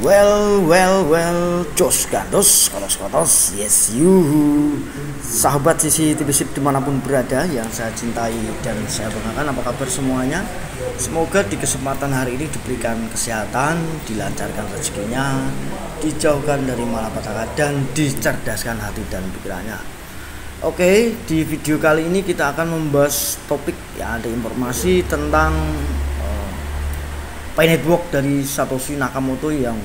Well, jos gandos, kotos, yes you. Sahabat sisi TV dimanapun berada yang saya cintai dan saya banggakan, apa kabar semuanya? Semoga di kesempatan hari ini diberikan kesehatan, dilancarkan rezekinya, dijauhkan dari malapetaka dan dicerdaskan hati dan pikirannya. Oke, di video kali ini kita akan membahas topik ya, ada informasi tentang Pi Network dari Satoshi Nakamoto yang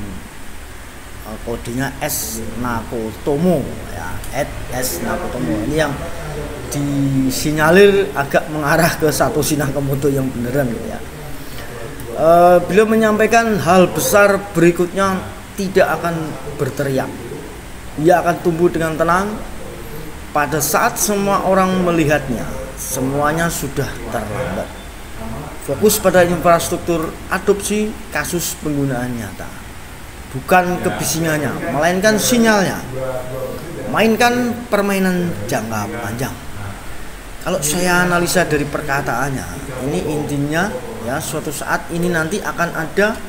kodenya S Nakotomo ya, S Nakotomo ini yang disinyalir agak mengarah ke Satoshi Nakamoto yang beneran gitu ya. Beliau menyampaikan hal besar berikutnya, tidak akan berteriak, ia akan tumbuh dengan tenang. Pada saat semua orang melihatnya, semuanya sudah terlambat. Fokus pada infrastruktur adopsi, kasus penggunaan nyata, bukan kebisingannya, melainkan sinyalnya. Mainkan permainan jangka panjang. Kalau saya analisa dari perkataannya, ini intinya ya, suatu saat ini nanti akan ada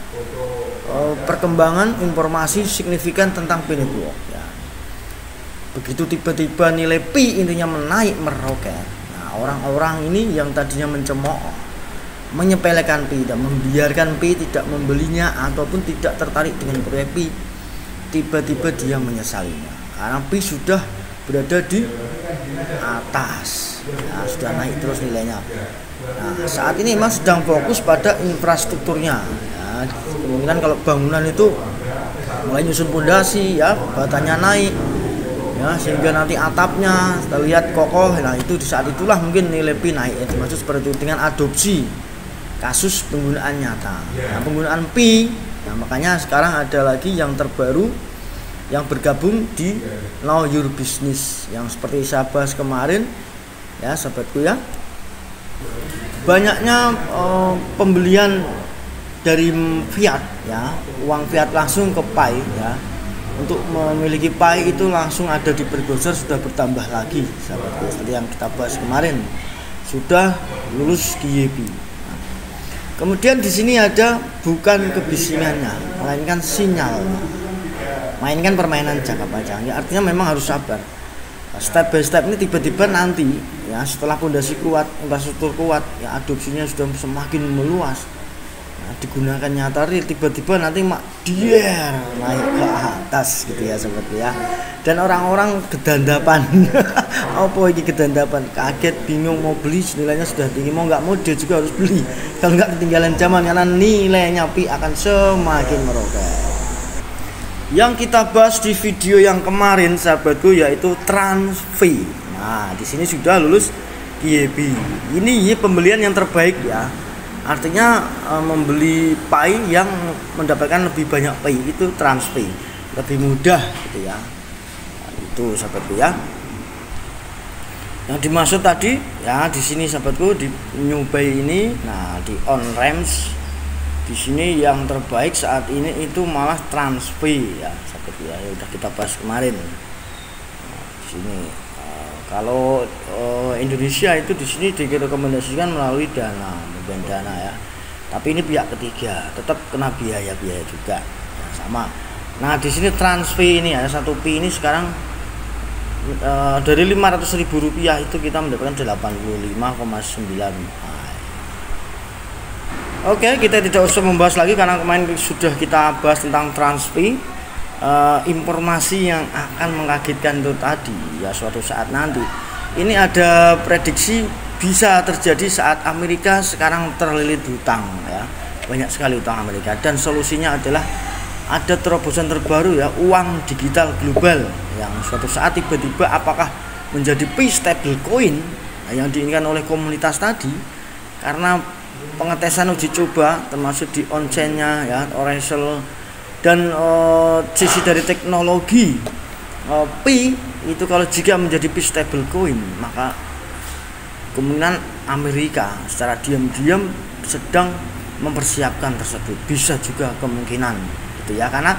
perkembangan informasi signifikan tentang Pi Network ya. Begitu tiba-tiba nilai Pi intinya menaik meroket. Nah, orang-orang ini yang tadinya mencemooh, menyepelekan Pi dan membiarkan Pi, tidak membelinya ataupun tidak tertarik dengan proyek Pi, tiba-tiba dia menyesalinya karena Pi sudah berada di atas ya, sudah naik terus nilainya. Nah, saat ini memang sedang fokus pada infrastrukturnya ya. Kemungkinan kalau bangunan itu mulai nyusun pondasi ya, batanya naik ya, sehingga nanti atapnya terlihat kokoh. Nah, itu di saat itulah mungkin nilai Pi naik ya, dimaksud seperti itu dengan adopsi, kasus penggunaan nyata. Nah, penggunaan Pi, nah makanya sekarang ada lagi yang terbaru yang bergabung di Know Your Business yang seperti saya bahas kemarin ya sahabatku ya. Banyaknya pembelian dari fiat ya, uang fiat langsung ke Pi ya. Untuk memiliki Pi itu langsung ada di Bergoser sudah bertambah lagi sahabatku, seperti yang kita bahas kemarin, sudah lulus GYP. Kemudian di sini ada bukan kebisingannya, melainkan sinyalnya. Mainkan permainan jangka panjang. Ya, artinya memang harus sabar. Step by step ini tiba-tiba nanti ya, setelah pondasi kuat, infrastruktur kuat, ya adopsinya sudah semakin meluas. Nah, digunakan nyata real, tiba-tiba nanti dia naik ke atas gitu ya sobat ya. Dan orang-orang kedandapan. Apa ini kedandapan? Kaget, bingung, mau beli nilainya sudah tinggi, mau nggak mau dia juga harus beli. Kalau nggak ketinggalan zaman karena nilainya Pi akan semakin meroket. Yang kita bahas di video yang kemarin sahabatku yaitu TransFi. Nah, di sini sudah lulus GYP. Ini pembelian yang terbaik ya. Artinya membeli Pi yang mendapatkan lebih banyak Pi itu TransFi, lebih mudah gitu ya. Nah, itu sahabatku ya. Yang dimaksud tadi ya di sini sahabatku di New Buy ini, nah di on ramps di sini yang terbaik saat ini itu malah TransFi ya sahabatku ya. Ya udah kita bahas kemarin. Nah, di sini kalau Indonesia itu di sini direkomendasikan melalui dana, pembelian dana ya. Tapi ini pihak ketiga, tetap kena biaya juga ya, sama. Nah di sini TransFi ini ya, satu Pi ini sekarang dari Rp500.000 itu kita mendapatkan 85,9. Oke, kita tidak usah membahas lagi karena kemarin sudah kita bahas tentang TransFi. Informasi yang akan mengagetkan itu tadi ya, suatu saat nanti ini ada prediksi bisa terjadi saat Amerika sekarang terlilit hutang ya, banyak sekali hutang Amerika, dan solusinya adalah ada terobosan terbaru ya, uang digital global yang suatu saat tiba-tiba apakah menjadi Pi stablecoin yang diinginkan oleh komunitas tadi, karena pengetesan uji coba termasuk di on-chain-nya ya, Oracle dan sisi dari teknologi Pi itu kalau jika menjadi Pi stablecoin maka kemungkinan Amerika secara diam-diam sedang mempersiapkan tersebut, bisa juga kemungkinan gitu ya, karena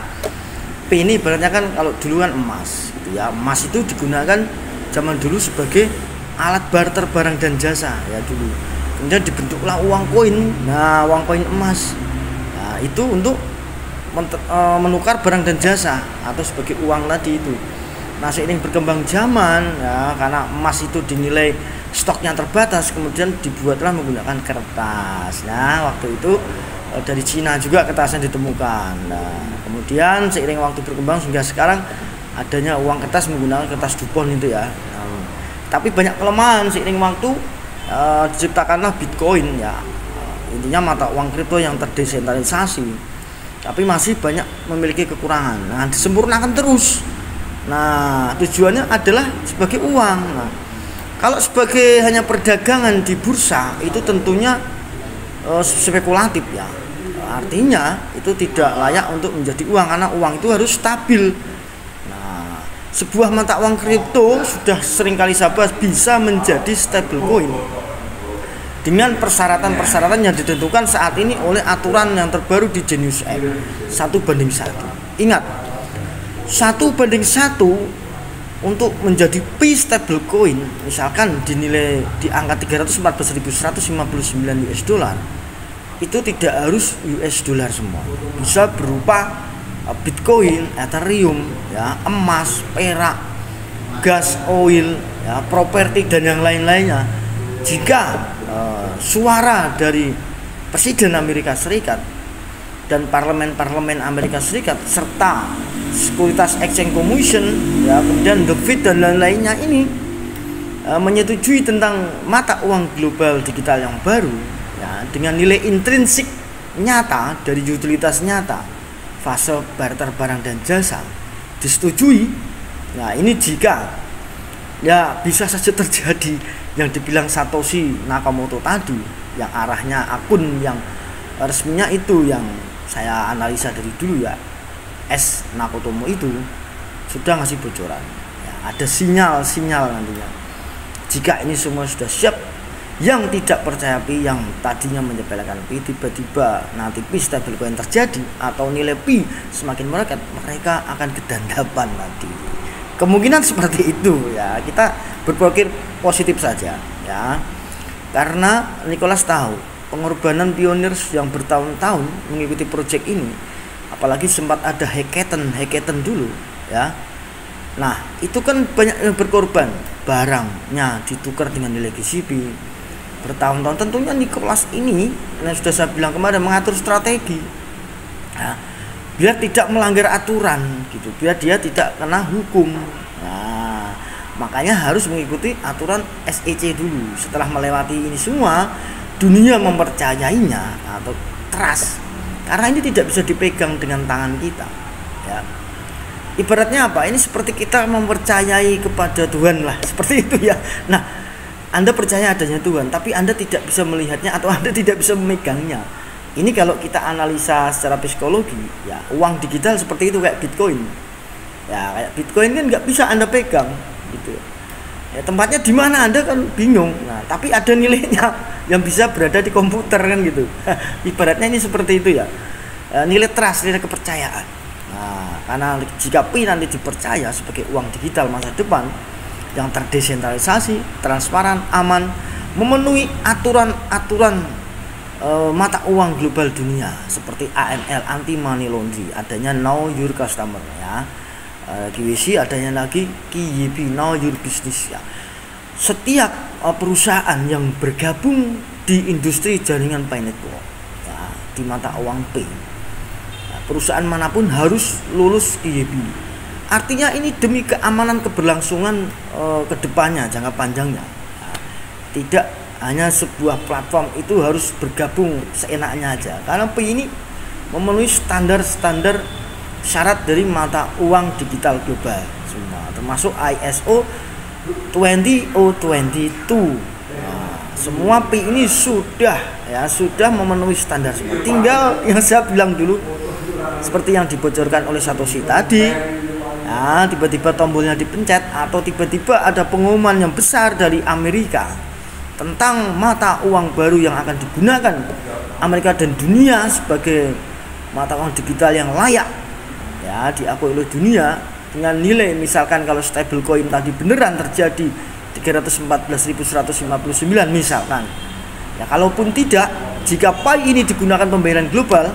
Pi ini ibaratnya kan kalau dulu kan emas gitu ya, emas itu digunakan zaman dulu sebagai alat barter barang dan jasa ya dulu. Kemudian dibentuklah uang koin. Nah, uang koin emas. Nah, itu untuk menukar barang dan jasa atau sebagai uang tadi itu. Nah, seiring berkembang zaman ya, karena emas itu dinilai stoknya terbatas, kemudian dibuatlah menggunakan kertas. Nah, waktu itu dari Cina juga kertasnya ditemukan. Nah, kemudian seiring waktu berkembang hingga sekarang adanya uang kertas menggunakan kertas Dupont itu ya. Nah, tapi banyak kelemahan seiring waktu diciptakanlah Bitcoin ya. Intinya mata uang kripto yang terdesentralisasi, tapi masih banyak memiliki kekurangan. Nah, disempurnakan terus. Nah, tujuannya adalah sebagai uang. Nah, kalau sebagai hanya perdagangan di bursa itu tentunya spekulatif ya. Artinya itu tidak layak untuk menjadi uang karena uang itu harus stabil. Nah, sebuah mata uang kripto sudah seringkali saya bahas bisa menjadi stable coin dengan persyaratan-persyaratan yang ditentukan saat ini oleh aturan yang terbaru di Genius Act 1:1. Ingat, 1:1 untuk menjadi Pi stable coin misalkan dinilai di angka 314.159 US dollar, itu tidak harus US dollar semua, bisa berupa Bitcoin, Ethereum ya, emas, perak, gas, oil ya, properti dan yang lain-lainnya. Jika suara dari Presiden Amerika Serikat dan parlemen Amerika Serikat serta Sekuritas Exchange Commission ya, kemudian The Fed dan lain-lainnya ini menyetujui tentang mata uang global digital yang baru ya, dengan nilai intrinsik nyata dari utilitas nyata fase barter barang dan jasa disetujui. Nah, ini jika ya bisa saja terjadi yang dibilang Satoshi Nakamoto tadi, yang arahnya akun yang resminya itu yang saya analisa dari dulu ya, S Nakamoto itu sudah ngasih bocoran ya, ada sinyal-sinyal nantinya jika ini semua sudah siap. Yang tidak percaya Pi, yang tadinya menyepelekan Pi, tiba-tiba nanti Pi stable coin terjadi atau nilai Pi semakin meroket, mereka akan kedandapan nanti. Kemungkinan seperti itu ya, kita berpikir positif saja ya, karena Nicholas tahu pengorbanan pionir yang bertahun-tahun mengikuti proyek ini, apalagi sempat ada hackathon dulu ya. Nah, itu kan banyak yang berkorban, barangnya ditukar dengan nilai GCP bertahun-tahun. Tentunya Nicholas ini yang sudah saya bilang kemarin mengatur strategi ya, biar tidak melanggar aturan gitu, biar dia tidak kena hukum. Nah, makanya harus mengikuti aturan SEC dulu. Setelah melewati ini semua, dunia mempercayainya atau trust, karena ini tidak bisa dipegang dengan tangan kita ya. Ibaratnya apa? Ini seperti kita mempercayai kepada Tuhan lah, seperti itu ya. Nah, Anda percaya adanya Tuhan, tapi Anda tidak bisa melihatnya atau Anda tidak bisa memegangnya. Ini kalau kita analisa secara psikologi ya, uang digital seperti itu kayak Bitcoin ya, kayak Bitcoin kan nggak bisa Anda pegang gitu ya, tempatnya di mana Anda kan bingung. Nah, tapi ada nilainya yang bisa berada di komputer kan gitu. Ibaratnya ini seperti itu ya, nilai trust, nilai kepercayaan. Nah, karena jika Pi nanti dipercaya sebagai uang digital masa depan yang terdesentralisasi, transparan, aman, memenuhi aturan-aturan mata uang global dunia seperti AML, anti money laundering, adanya know your customer ya, KYC, adanya lagi KYB, know your business ya. Setiap perusahaan yang bergabung di industri jaringan pay network ya, di mata uang P ya, perusahaan manapun harus lulus KYB. Artinya ini demi keamanan keberlangsungan kedepannya, jangka panjangnya. Nah, tidak hanya sebuah platform itu harus bergabung seenaknya aja, karena Pi ini memenuhi standar-standar syarat dari mata uang digital global semua, termasuk ISO 20022. Nah, semua Pi ini sudah memenuhi standar semua. Tinggal yang saya bilang dulu seperti yang dibocorkan oleh Satoshi tadi. Nah, tiba-tiba tombolnya dipencet atau tiba-tiba ada pengumuman yang besar dari Amerika tentang mata uang baru yang akan digunakan Amerika dan dunia sebagai mata uang digital yang layak ya, diakui oleh dunia dengan nilai, misalkan kalau stable coin tadi beneran terjadi 314.159 misalkan ya, kalaupun tidak, jika Pi ini digunakan pembayaran global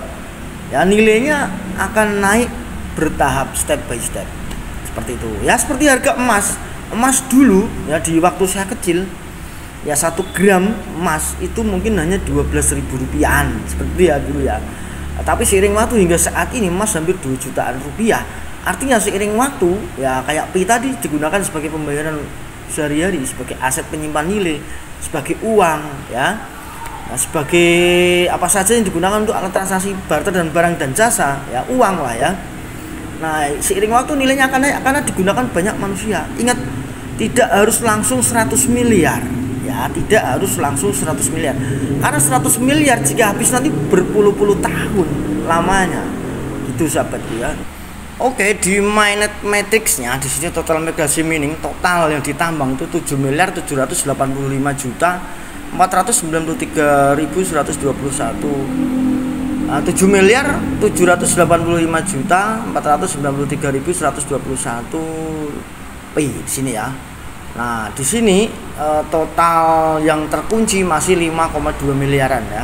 ya, nilainya akan naik bertahap, step by step, seperti itu ya. Seperti harga emas dulu ya, di waktu saya kecil ya, 1 gram emas itu mungkin hanya 12.000 rupiahan seperti ya dulu ya. Tapi seiring waktu hingga saat ini emas hampir 2 jutaan rupiah. Artinya seiring waktu ya, kayak pi tadi digunakan sebagai pembayaran sehari-hari, sebagai aset penyimpan nilai, sebagai uang ya. Nah, sebagai apa saja yang digunakan untuk alat transaksi barter dan barang dan jasa ya, uang lah ya. Nah, seiring waktu nilainya akan naik karena digunakan banyak manusia. Ingat, tidak harus langsung 100 miliar ya, tidak harus langsung 100 miliar. Karena 100 miliar jika habis nanti berpuluh-puluh tahun lamanya. Gitu sahabatku ya. Oke, di mathematics-nya di sini total migrasi mining total yang ditambang itu 7.785.493.121, 7.785.493.121 pi di sini ya. Nah, di sini total yang terkunci masih 5,2 miliaran ya.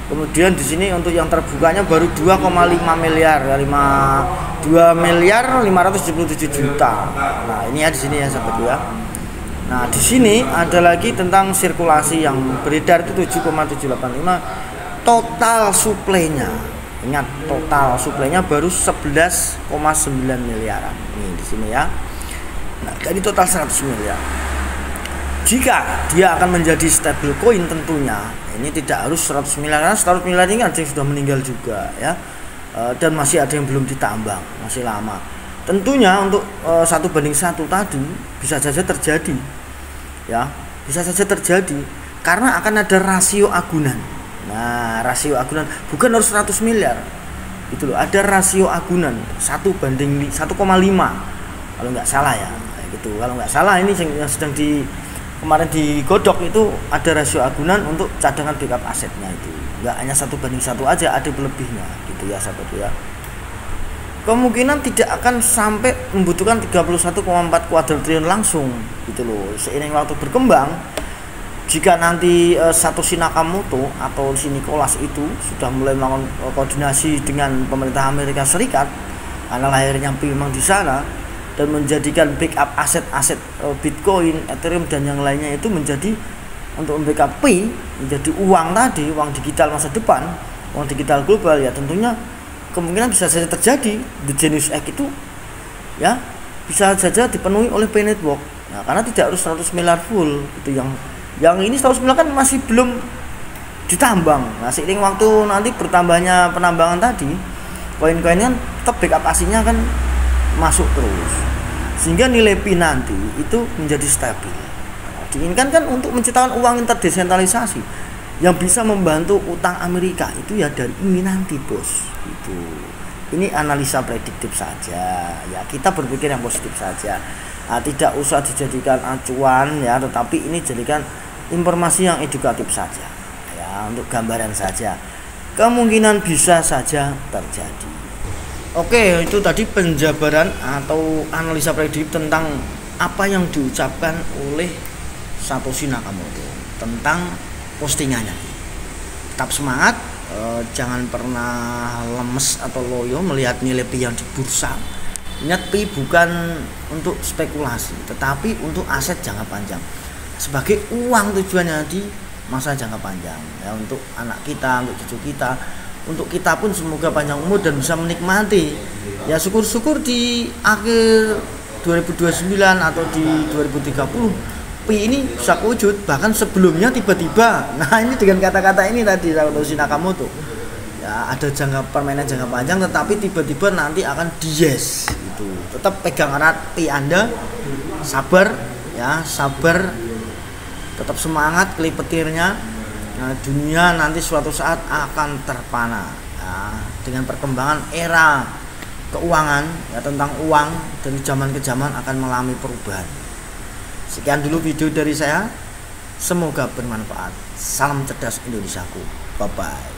Kemudian di sini untuk yang terbukanya baru 2,5 miliar ya, 2.577 juta. Nah, ini ya di sini ya sahabat ya. Nah, di sini ada lagi tentang sirkulasi yang beredar itu 7,785 total suplainya. Ingat, total suplainya baru 11,9 miliaran. Ini di sini ya. Nah, dari total 100 miliar. Jika dia akan menjadi stable coin tentunya ini tidak harus 100 miliar, karena 100 miliar ini ada yang sudah meninggal juga ya, dan masih ada yang belum ditambang, masih lama. Tentunya untuk 1:1 tadi bisa saja terjadi ya, bisa saja terjadi karena akan ada rasio agunan. Nah, rasio agunan bukan harus 100 miliar gitu loh, ada rasio agunan 1:1,5 kalau nggak salah ya gitu. Kalau nggak salah ini yang sedang kemarin digodok itu ada rasio agunan untuk cadangan backup asetnya, itu nggak hanya 1:1 aja, ada lebihnya gitu ya sahabat ya. Kemungkinan tidak akan sampai membutuhkan 31,4 kuadriliun langsung gitu loh. Seiring waktu berkembang, jika nanti Satoshi Nakamoto atau si Nicholas itu sudah mulai melakukan koordinasi dengan pemerintah Amerika Serikat karena lahirnya memang di sana, dan menjadikan backup aset-aset Bitcoin, Ethereum dan yang lainnya itu menjadi untuk backup Pi, menjadi uang tadi, uang digital masa depan, uang digital global ya, tentunya kemungkinan bisa saja terjadi The Genius X itu ya, bisa saja dipenuhi oleh Pi Network ya, karena tidak harus 100 miliar full itu. Yang ini 100 miliar kan masih belum ditambang. Nah, seiring waktu nanti bertambahnya penambangan tadi, koin-koin kan tetap backup aslinya kan masuk terus, sehingga nilai Pi nanti itu menjadi stabil. Diinginkan kan untuk menciptakan uang interdesentralisasi yang bisa membantu utang Amerika itu ya dari ini nanti bos itu. Ini analisa prediktif saja ya, kita berpikir yang positif saja. Nah, tidak usah dijadikan acuan ya, tetapi ini jadikan informasi yang edukatif saja ya, untuk gambaran saja. Kemungkinan bisa saja terjadi. Oke, itu tadi penjabaran atau analisa prediktif tentang apa yang diucapkan oleh Satoshi Nakamoto tentang postingannya. Tetap semangat, jangan pernah lemes atau loyo melihat nilai Pi yang di bursa. Ingat, Pi bukan untuk spekulasi, tetapi untuk aset jangka panjang. Sebagai uang tujuannya di masa jangka panjang ya, untuk anak kita, untuk cucu kita. Untuk kita pun semoga panjang umur dan bisa menikmati ya, syukur-syukur di akhir 2029 atau di 2030 Pi ini bisa wujud, bahkan sebelumnya tiba-tiba. Nah, ini dengan kata-kata ini tadi Satoshi Nakamoto ya, ada permainan jangka panjang tetapi tiba-tiba nanti akan yes itu. Tetap pegang erat Pi Anda, sabar ya, sabar, tetap semangat klip petirnya. Nah, dunia nanti suatu saat akan terpana ya, dengan perkembangan era keuangan ya, tentang uang dari zaman ke zaman akan mengalami perubahan. Sekian dulu video dari saya, semoga bermanfaat. Salam cerdas Indonesiaku, bye bye.